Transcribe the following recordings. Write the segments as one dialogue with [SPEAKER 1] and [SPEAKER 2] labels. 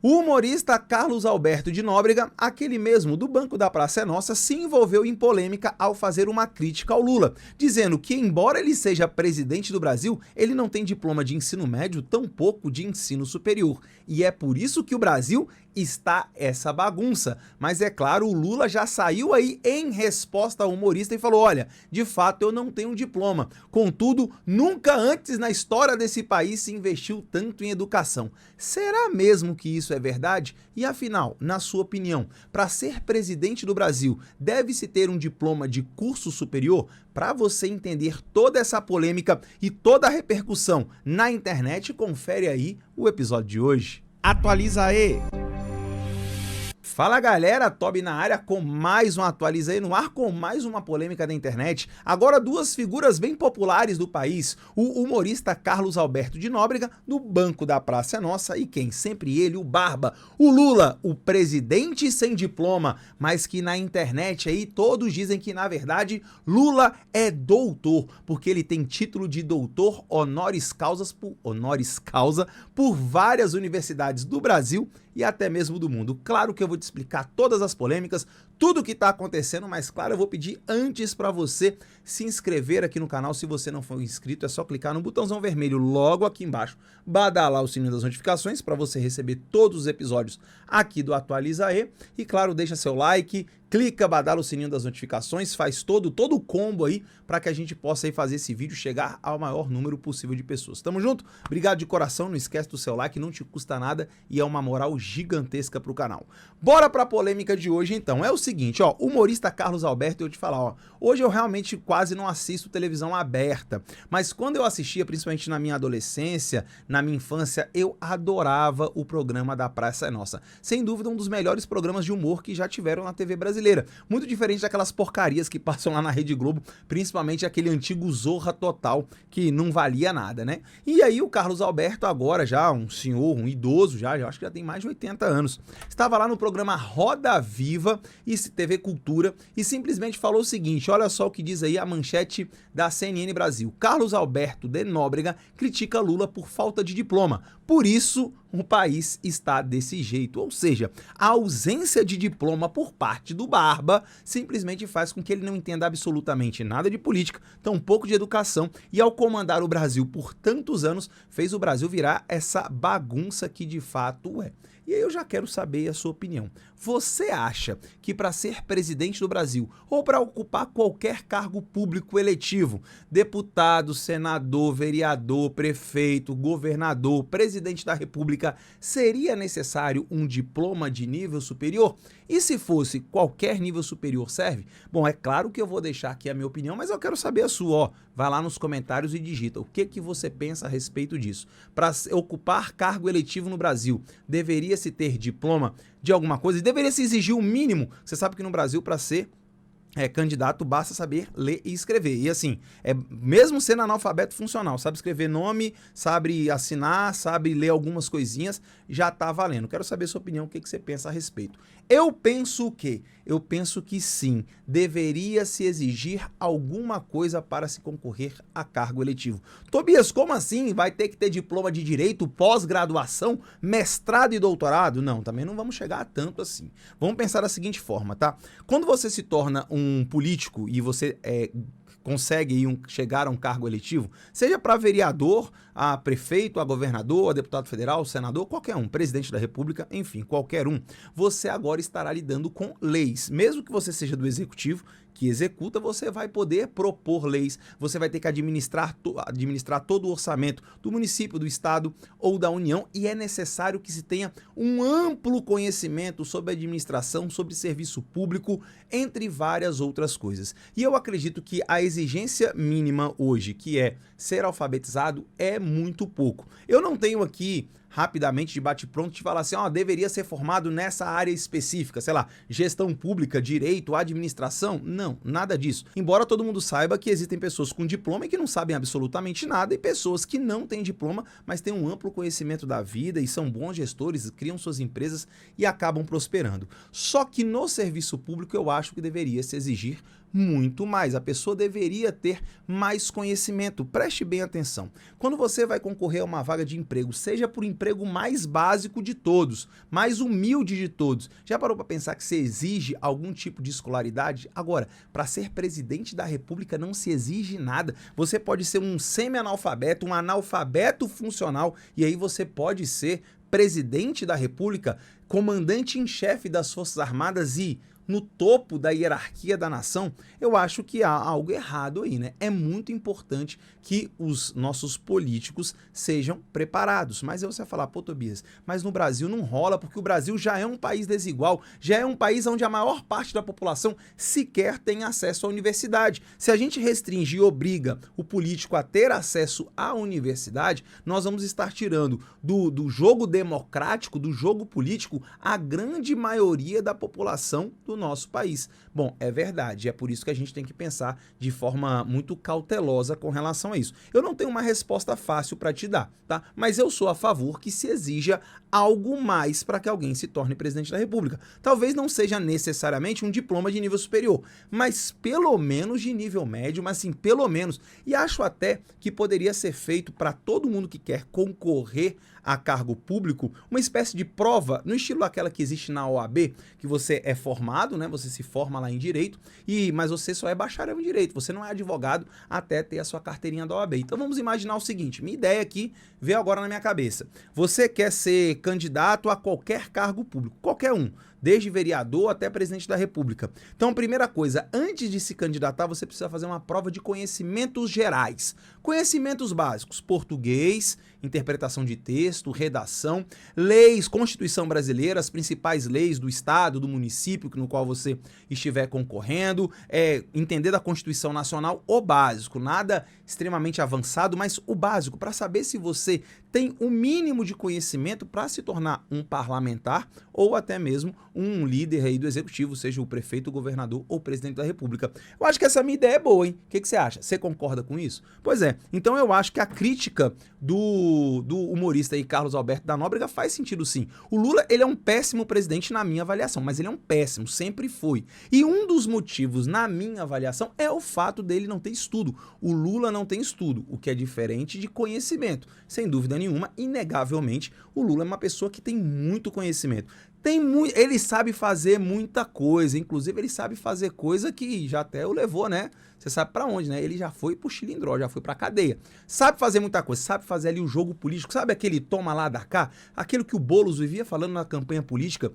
[SPEAKER 1] O humorista Carlos Alberto de Nóbrega, aquele mesmo do Banco da Praça é Nossa, se envolveu em polêmica ao fazer uma crítica ao Lula, dizendo que, embora ele seja presidente do Brasil, ele não tem diploma de ensino médio, tampouco de ensino superior. E é por isso que o Brasil está essa bagunça. Mas é claro, o Lula já saiu aí em resposta ao humorista e falou: olha, de fato eu não tenho diploma. Contudo, nunca antes na história desse país se investiu tanto em educação. Será mesmo que isso é verdade? E afinal, na sua opinião, para ser presidente do Brasil, deve-se ter um diploma de curso superior? Para você entender toda essa polêmica e toda a repercussão na internet, confere aí o episódio de hoje. Atualiza aí! Fala galera, Tobi na área com mais um Atualiza aí no ar, com mais uma polêmica da internet. Agora duas figuras bem populares do país, o humorista Carlos Alberto de Nóbrega, do Banco da Praça é Nossa, e quem? Sempre ele, o Barba, o Lula, o presidente sem diploma, mas que na internet aí todos dizem que na verdade Lula é doutor, porque ele tem título de doutor honoris causa por várias universidades do Brasil e até mesmo do mundo. Claro que eu vou te explicar todas as polêmicas, tudo o que está acontecendo, mas claro, eu vou pedir antes para você se inscrever aqui no canal. Se você não for inscrito, é só clicar no botãozão vermelho logo aqui embaixo, badalar o sininho das notificações para você receber todos os episódios aqui do Atualiza aí. E claro, deixa seu like, clica, badala o sininho das notificações, faz todo o combo aí para que a gente possa aí fazer esse vídeo chegar ao maior número possível de pessoas. Tamo junto? Obrigado de coração, não esquece do seu like, não te custa nada e é uma moral gigantesca pro canal. Bora pra polêmica de hoje então. É o seguinte, ó, o humorista Carlos Alberto, eu te falar, ó, hoje eu realmente quase não assisto televisão aberta, mas quando eu assistia, principalmente na minha adolescência, na minha infância, eu adorava o programa da Praça é Nossa. Sem dúvida, um dos melhores programas de humor que já tiveram na TV brasileira. Muito diferente daquelas porcarias que passam lá na Rede Globo, principalmente aquele antigo Zorra Total, que não valia nada, né? E aí o Carlos Alberto, agora já um senhor, um idoso, já acho que já tem mais de 80 anos, estava lá no programa Roda Viva e TV Cultura e simplesmente falou o seguinte: olha só o que diz aí a manchete da CNN Brasil. Carlos Alberto de Nóbrega critica Lula por falta de diploma. Por isso, o país está desse jeito. Ou seja, a ausência de diploma por parte do Barba simplesmente faz com que ele não entenda absolutamente nada de política, tampouco de educação, e ao comandar o Brasil por tantos anos, fez o Brasil virar essa bagunça que de fato é. E aí eu já quero saber a sua opinião. Você acha que para ser presidente do Brasil ou para ocupar qualquer cargo público eletivo, deputado, senador, vereador, prefeito, governador, presidente da República, seria necessário um diploma de nível superior? E se fosse qualquer nível superior serve? Bom, é claro que eu vou deixar aqui a minha opinião, mas eu quero saber a sua. Ó, vai lá nos comentários e digita o que você pensa a respeito disso. Para ocupar cargo eletivo no Brasil, deveria se ter diploma de alguma coisa? Deveria se exigir o mínimo. Você sabe que no Brasil, para ser candidato, basta saber ler e escrever. E assim, mesmo sendo analfabeto funcional, sabe escrever nome, sabe assinar, sabe ler algumas coisinhas, já tá valendo. Quero saber a sua opinião, o que você pensa a respeito. Eu penso que sim, deveria se exigir alguma coisa para se concorrer a cargo eletivo. Tobias, como assim? Vai ter que ter diploma de direito, pós-graduação, mestrado e doutorado? Não, também não vamos chegar a tanto assim. Vamos pensar da seguinte forma, tá? Quando você se torna um político e você consegue chegar a um cargo eletivo, seja para vereador, a prefeito, a governador, a deputado federal, senador, qualquer um, presidente da República, enfim, qualquer um, você agora estará lidando com leis. Mesmo que você seja do executivo, que executa, você vai poder propor leis, você vai ter que administrar todo o orçamento do município, do estado ou da União, e é necessário que se tenha um amplo conhecimento sobre administração, sobre serviço público, entre várias outras coisas. E eu acredito que a exigência mínima hoje, que é ser alfabetizado, é muito pouco. Eu não tenho aqui rapidamente, de bate-pronto, te falar assim, ó, deveria ser formado nessa área específica, sei lá, gestão pública, direito, administração. Não, nada disso. Embora todo mundo saiba que existem pessoas com diploma e que não sabem absolutamente nada, e pessoas que não têm diploma, mas têm um amplo conhecimento da vida e são bons gestores, criam suas empresas e acabam prosperando. Só que no serviço público eu acho que deveria se exigir muito mais. A pessoa deveria ter mais conhecimento. Preste bem atenção. Quando você vai concorrer a uma vaga de emprego, seja por emprego mais básico de todos, mais humilde de todos, já parou para pensar que se exige algum tipo de escolaridade? Agora, para ser presidente da República não se exige nada. Você pode ser um semi-analfabeto, um analfabeto funcional, e aí você pode ser presidente da República, comandante em chefe das Forças Armadas e no topo da hierarquia da nação. Eu acho que há algo errado aí, né? É muito importante que os nossos políticos sejam preparados. Mas aí você vai falar, pô, Tobias, mas no Brasil não rola, porque o Brasil já é um país desigual, já é um país onde a maior parte da população sequer tem acesso à universidade. Se a gente restringe e obriga o político a ter acesso à universidade, nós vamos estar tirando do jogo democrático, do jogo político, a grande maioria da população do nosso país. Bom, é verdade, é por isso que a gente tem que pensar de forma muito cautelosa com relação a isso. Eu não tenho uma resposta fácil para te dar, tá? Mas eu sou a favor que se exija algo mais para que alguém se torne presidente da República. Talvez não seja necessariamente um diploma de nível superior, mas pelo menos de nível médio, mas sim, pelo menos. E acho até que poderia ser feito para todo mundo que quer concorrer a cargo público, uma espécie de prova, no estilo aquela que existe na OAB, que você é formado, né? Você se forma lá em Direito, mas você só é bacharel em Direito, você não é advogado até ter a sua carteirinha da OAB. Então vamos imaginar o seguinte, minha ideia aqui veio agora na minha cabeça. Você quer ser candidato a qualquer cargo público, qualquer um, desde vereador até presidente da República. Então, primeira coisa, antes de se candidatar, você precisa fazer uma prova de conhecimentos gerais. Conhecimentos básicos, português, interpretação de texto, redação, leis, Constituição brasileira, as principais leis do estado, do município no qual você estiver concorrendo, entender da Constituição Nacional, o básico, nada extremamente avançado, mas o básico, para saber se você tem o mínimo de conhecimento para se tornar um parlamentar ou até mesmo um líder aí do executivo, seja o prefeito, o governador ou o presidente da República. Eu acho que essa minha ideia é boa, hein? O que você acha? Você concorda com isso? Pois é, então eu acho que a crítica do humorista aí, Carlos Alberto da Nóbrega, faz sentido sim. O Lula, ele é um péssimo presidente na minha avaliação, mas ele é um péssimo, sempre foi. E um dos motivos, na minha avaliação, é o fato dele não ter estudo. O Lula não tem estudo, o que é diferente de conhecimento. Sem dúvida nenhuma, inegavelmente, o Lula é uma pessoa que tem muito conhecimento. Ele sabe fazer muita coisa, inclusive ele sabe fazer coisa que já até o levou, né? Você sabe pra onde, né? Ele já foi pro Chilindró, já foi pra cadeia. Sabe fazer muita coisa, sabe fazer ali o jogo político, sabe aquele toma lá, dá cá? Aquilo que o Boulos vivia falando na campanha política,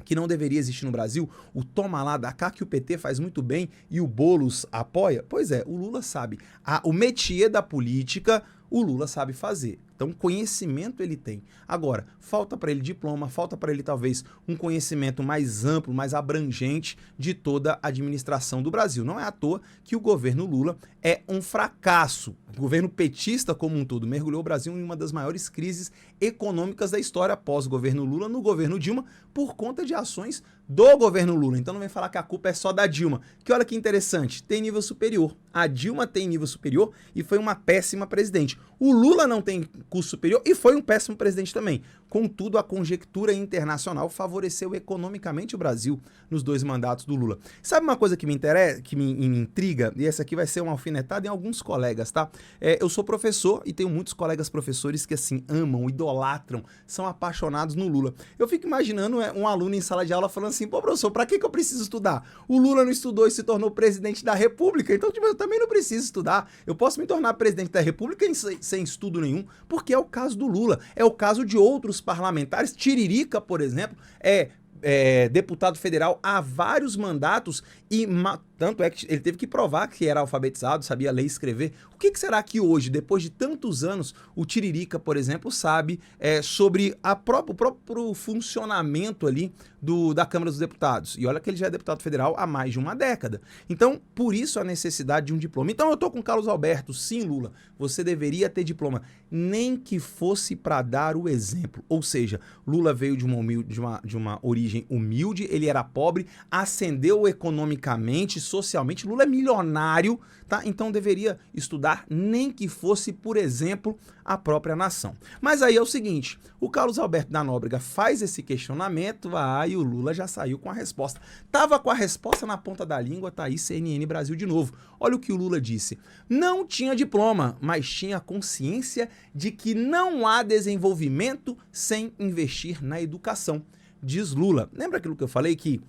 [SPEAKER 1] que não deveria existir no Brasil, o toma lá, dá cá, que o PT faz muito bem e o Boulos apoia? Pois é, o Lula sabe. O métier da política, o Lula sabe fazer. Então, conhecimento ele tem. Agora, falta para ele diploma, falta para ele talvez um conhecimento mais amplo, mais abrangente de toda a administração do Brasil. Não é à toa que o governo Lula é um fracasso. O governo petista como um todo mergulhou o Brasil em uma das maiores crises econômicas da história após o governo Lula, no governo Dilma, por conta de ações do governo Lula. Então não vem falar que a culpa é só da Dilma, que olha que interessante, tem nível superior. A Dilma tem nível superior e foi uma péssima presidente. O Lula não tem curso superior e foi um péssimo presidente também. Contudo, a conjectura internacional favoreceu economicamente o Brasil nos 2 mandatos do Lula. Sabe uma coisa que me interessa, que me intriga? E essa aqui vai ser uma alfinetada em alguns colegas, tá? Eu sou professor e tenho muitos colegas professores que, assim, amam, idolatram, são apaixonados no Lula. Eu fico imaginando um aluno em sala de aula falando assim, pô, professor, pra que eu preciso estudar? O Lula não estudou e se tornou presidente da República, então, tipo, eu também não preciso estudar. Eu posso me tornar presidente da República sem estudo nenhum, porque é o caso do Lula, é o caso de outros parlamentares. Tiririca, por exemplo, é deputado federal há vários mandatos e tanto é que ele teve que provar que era alfabetizado, sabia ler e escrever. O que será que hoje, depois de tantos anos, o Tiririca, por exemplo, sabe sobre o próprio funcionamento ali da Câmara dos Deputados? E olha que ele já é deputado federal há mais de uma década. Então, por isso a necessidade de um diploma. Então eu tô com Carlos Alberto, sim, Lula, você deveria ter diploma, nem que fosse para dar o exemplo. Ou seja, Lula veio de uma origem humilde, ele era pobre, ascendeu economicamente, socialmente. Lula é milionário, tá? Então deveria estudar, nem que fosse, por exemplo, a própria nação. Mas aí é o seguinte, o Carlos Alberto da Nóbrega faz esse questionamento, e o Lula já saiu com a resposta. Tava com a resposta na ponta da língua, tá aí CNN Brasil de novo. Olha o que o Lula disse. Não tinha diploma, mas tinha consciência de que não há desenvolvimento sem investir na educação, diz Lula. Lembra aquilo que eu falei que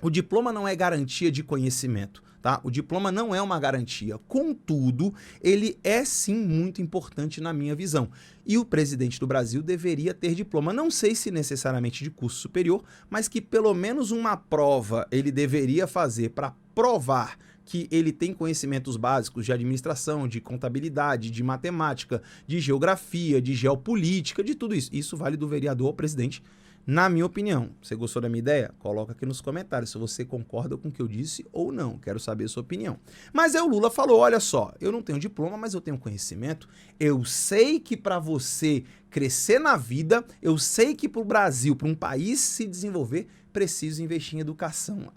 [SPEAKER 1] o diploma não é garantia de conhecimento, tá? O diploma não é uma garantia. Contudo, ele é sim muito importante na minha visão. E o presidente do Brasil deveria ter diploma. Não sei se necessariamente de curso superior, mas que pelo menos uma prova ele deveria fazer para provar que ele tem conhecimentos básicos de administração, de contabilidade, de matemática, de geografia, de geopolítica, de tudo isso. Isso vale do vereador ao presidente, na minha opinião. Você gostou da minha ideia? Coloca aqui nos comentários se você concorda com o que eu disse ou não. Quero saber a sua opinião. Mas aí o Lula falou, olha só, eu não tenho diploma, mas eu tenho conhecimento. Eu sei que para você crescer na vida, eu sei que para o Brasil, para um país se desenvolver, preciso investir em educação.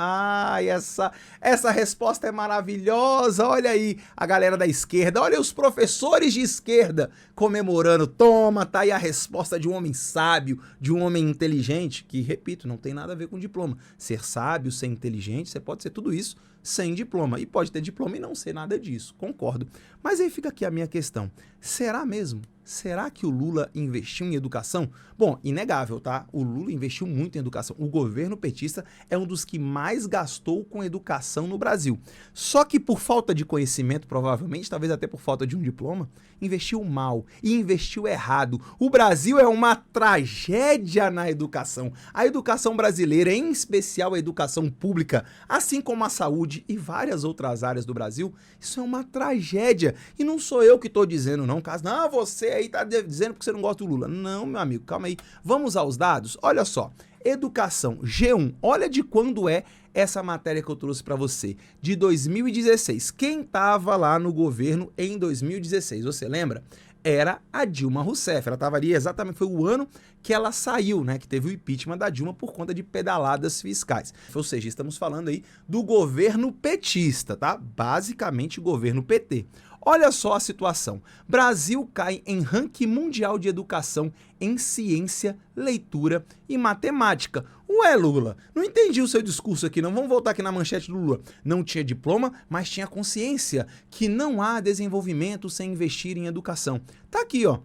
[SPEAKER 1] Essa resposta é maravilhosa. Olha aí a galera da esquerda, olha os professores de esquerda comemorando. Toma, tá aí a resposta de um homem sábio, de um homem inteligente, que, repito, não tem nada a ver com diploma. Ser sábio, ser inteligente, você pode ser tudo isso sem diploma. E pode ter diploma e não ser nada disso, concordo. Mas aí fica aqui a minha questão. Será mesmo? Será que o Lula investiu em educação? Bom, inegável, tá? O Lula investiu muito em educação. O governo petista é um dos que mais gastou com educação no Brasil. Só que por falta de conhecimento, provavelmente, talvez até por falta de um diploma, investiu mal e investiu errado. O Brasil é uma tragédia na educação. A educação brasileira, em especial a educação pública, assim como a saúde e várias outras áreas do Brasil, isso é uma tragédia. E não sou eu que estou dizendo, não, caso, não, você aí tá dizendo porque você não gosta do Lula. Não, meu amigo, calma aí. Vamos aos dados? Olha só, educação G1, olha de quando é essa matéria que eu trouxe para você, de 2016. Quem estava lá no governo em 2016, você lembra? Era a Dilma Rousseff. Ela estava ali exatamente, foi o ano que ela saiu, né? Que teve o impeachment da Dilma por conta de pedaladas fiscais. Ou seja, estamos falando aí do governo petista, tá? Basicamente governo PT. Olha só a situação. Brasil cai em ranking mundial de educação em ciência, leitura e matemática. Ué, Lula, não entendi o seu discurso aqui, não. Vamos voltar aqui na manchete do Lula. Não tinha diploma, mas tinha consciência que não há desenvolvimento sem investir em educação. Tá aqui, ó.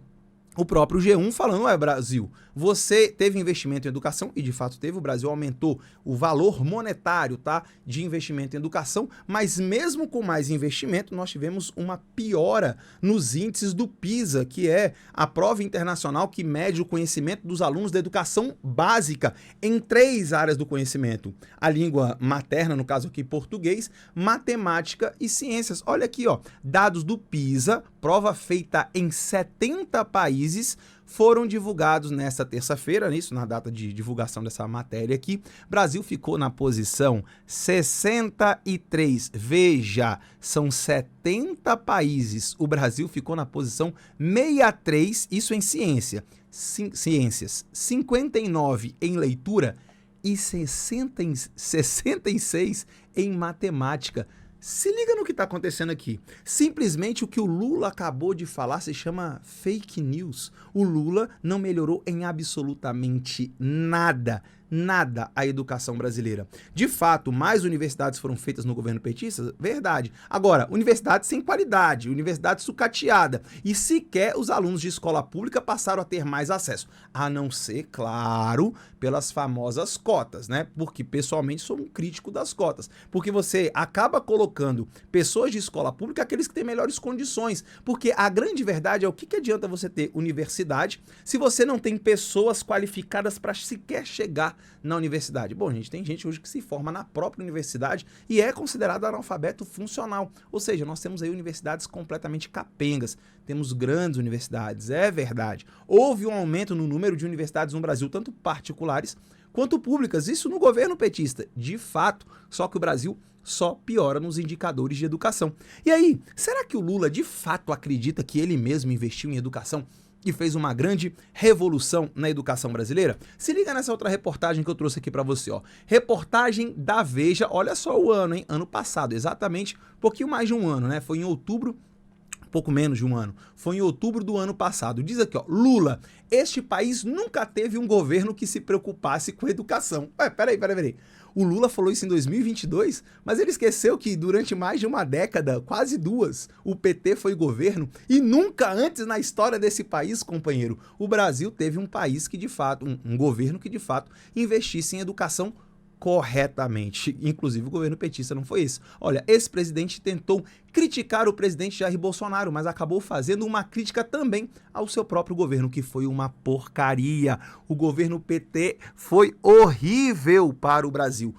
[SPEAKER 1] O próprio G1 falando, ué, Brasil, você teve investimento em educação, e de fato teve, o Brasil aumentou o valor monetário, tá, de investimento em educação, mas mesmo com mais investimento, nós tivemos uma piora nos índices do PISA, que é a prova internacional que mede o conhecimento dos alunos da educação básica em 3 áreas do conhecimento. A língua materna, no caso aqui português, matemática e ciências. Olha aqui, ó, dados do PISA, prova feita em 70 países, foram divulgados nesta terça-feira, isso na data de divulgação dessa matéria aqui. Brasil ficou na posição 63. Veja, são 70 países. O Brasil ficou na posição 63, isso em ciências, 59 em leitura e 66 em matemática. Se liga no que está acontecendo aqui. Simplesmente o que o Lula acabou de falar se chama fake news. O Lula não melhorou em absolutamente nada a educação brasileira. De fato, mais universidades foram feitas no governo petista? Verdade. Agora, universidades sem qualidade, universidade sucateada. E sequer os alunos de escola pública passaram a ter mais acesso. A não ser, claro, pelas famosas cotas, né? Porque, pessoalmente, sou um crítico das cotas. Porque você acaba colocando pessoas de escola pública, aqueles que têm melhores condições. Porque a grande verdade é o que adianta você ter universidade se você não tem pessoas qualificadas para sequer chegar na universidade. Bom, gente, tem gente hoje que se forma na própria universidade e é considerado analfabeto funcional. Ou seja, nós temos aí universidades completamente capengas. Temos grandes universidades, é verdade. Houve um aumento no número de universidades no Brasil, tanto particulares quanto públicas. Isso no governo petista, de fato. Só que o Brasil só piora nos indicadores de educação. E aí, será que o Lula de fato acredita que ele mesmo investiu em educação? e fez uma grande revolução na educação brasileira? Se liga nessa outra reportagem que eu trouxe aqui para você, ó. Reportagem da Veja, olha só o ano, hein? Ano passado, exatamente, um pouquinho mais de um ano, né? Foi em outubro, pouco menos de um ano, foi em outubro do ano passado. Diz aqui, ó, Lula, este país nunca teve um governo que se preocupasse com a educação. Ué, peraí. O Lula falou isso em 2022, mas ele esqueceu que durante mais de uma década, quase duas, o PT foi governo e nunca antes na história desse país, companheiro, o Brasil teve um país que de fato, um governo que de fato investisse em educação corretamente. Inclusive o governo petista não foi esse. Olha, esse presidente tentou criticar o presidente Jair Bolsonaro, mas acabou fazendo uma crítica também ao seu próprio governo, que foi uma porcaria. O governo PT foi horrível para o Brasil.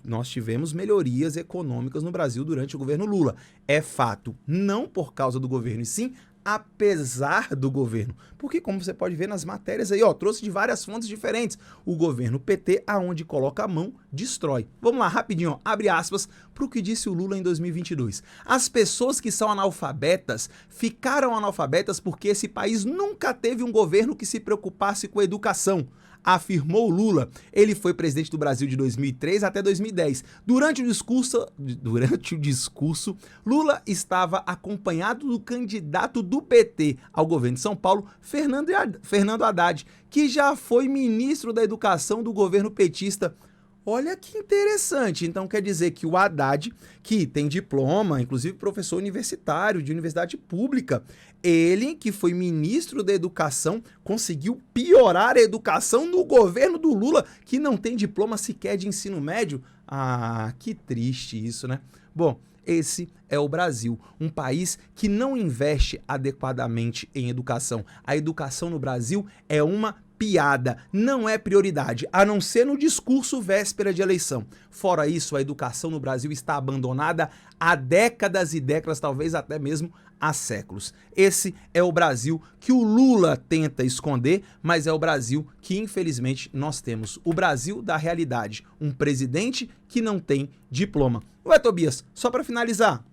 [SPEAKER 1] Nós tivemos melhorias econômicas no Brasil durante o governo Lula. É fato, não por causa do governo, e sim apesar do governo. Porque, como você pode ver nas matérias aí, ó, trouxe de várias fontes diferentes. O governo PT, aonde coloca a mão, destrói. Vamos lá, rapidinho, ó, abre aspas para o que disse o Lula em 2022. As pessoas que são analfabetas ficaram analfabetas porque esse país nunca teve um governo que se preocupasse com a educação, afirmou Lula. Ele foi presidente do Brasil de 2003 até 2010. Durante o discurso, Lula estava acompanhado do candidato do PT ao governo de São Paulo, Fernando Haddad, que já foi ministro da Educação do governo petista. Olha que interessante. Então quer dizer que o Haddad, que tem diploma, inclusive professor universitário de universidade pública, ele que foi ministro da Educação, conseguiu piorar a educação no governo do Lula, que não tem diploma sequer de ensino médio. Ah, que triste isso, né? Bom, esse é o Brasil, um país que não investe adequadamente em educação. A educação no Brasil é uma piada, não é prioridade, a não ser no discurso véspera de eleição. Fora isso, a educação no Brasil está abandonada há décadas e décadas, talvez até mesmo há séculos. Esse é o Brasil que o Lula tenta esconder, mas é o Brasil que, infelizmente, nós temos. O Brasil da realidade, um presidente que não tem diploma. Ué, Tobias, só para finalizar,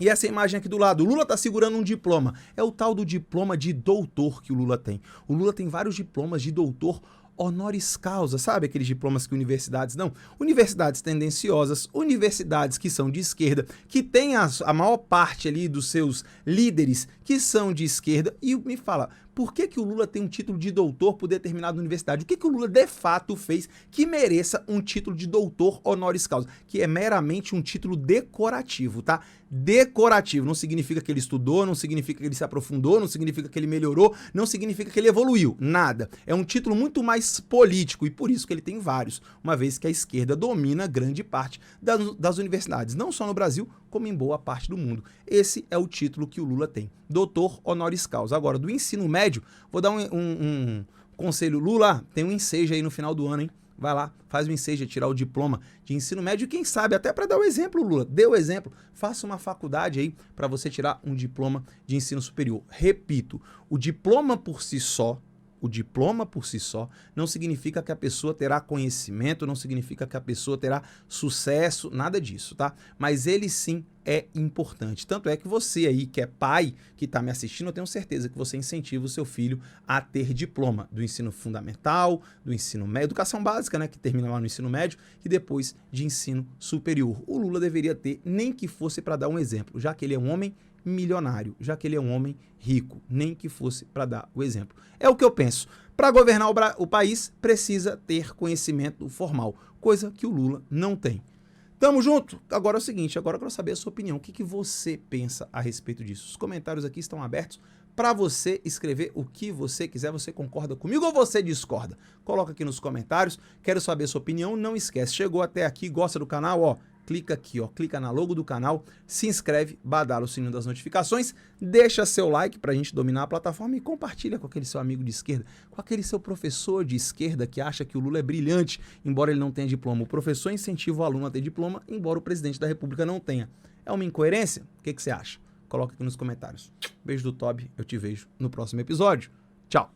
[SPEAKER 1] e essa imagem aqui do lado, o Lula tá segurando um diploma. É o tal do diploma de doutor que o Lula tem. O Lula tem vários diplomas de doutor honoris causa, sabe aqueles diplomas que universidades dão? Universidades tendenciosas, universidades que são de esquerda, que têm a maior parte ali dos seus líderes que são de esquerda. E me fala, por que o Lula tem um título de doutor por determinada universidade? O que o Lula de fato fez que mereça um título de doutor honoris causa? Que é meramente um título decorativo, tá? Decorativo, não significa que ele estudou, não significa que ele se aprofundou, não significa que ele melhorou, não significa que ele evoluiu, nada. É um título muito mais político e por isso que ele tem vários, uma vez que a esquerda domina grande parte das universidades, não só no Brasil, como em boa parte do mundo. Esse é o título que o Lula tem, doutor honoris causa. Agora, do ensino médio, vou dar um conselho. Lula, tem um ensejo aí no final do ano, hein? Vai lá, faz o ensejo, tirar o diploma de ensino médio e quem sabe, até para dar o exemplo, Lula, dê o exemplo, faça uma faculdade aí para você tirar um diploma de ensino superior. Repito, o diploma por si só não significa que a pessoa terá conhecimento, não significa que a pessoa terá sucesso, nada disso, tá? Mas ele sim é importante. Tanto é que você aí, que é pai, que está me assistindo, eu tenho certeza que você incentiva o seu filho a ter diploma do ensino fundamental, do ensino médio, educação básica, né, que termina lá no ensino médio, e depois de ensino superior. O Lula deveria ter, nem que fosse para dar um exemplo, já que ele é um homem milionário, já que ele é um homem rico, nem que fosse para dar o exemplo. É o que eu penso. Para governar o país, precisa ter conhecimento formal, coisa que o Lula não tem. Tamo junto? Agora é o seguinte, agora eu quero saber a sua opinião. O que você pensa a respeito disso? Os comentários aqui estão abertos para você escrever o que você quiser. Você concorda comigo ou você discorda? Coloca aqui nos comentários. Quero saber a sua opinião. Não esquece, chegou até aqui, gosta do canal, ó. Clica aqui, ó, clica na logo do canal, se inscreve, badala o sininho das notificações, deixa seu like pra gente dominar a plataforma e compartilha com aquele seu amigo de esquerda, com aquele seu professor de esquerda que acha que o Lula é brilhante, embora ele não tenha diploma. O professor incentiva o aluno a ter diploma, embora o presidente da República não tenha. É uma incoerência? O que você acha? Coloca aqui nos comentários. Beijo do Tobi, eu te vejo no próximo episódio. Tchau!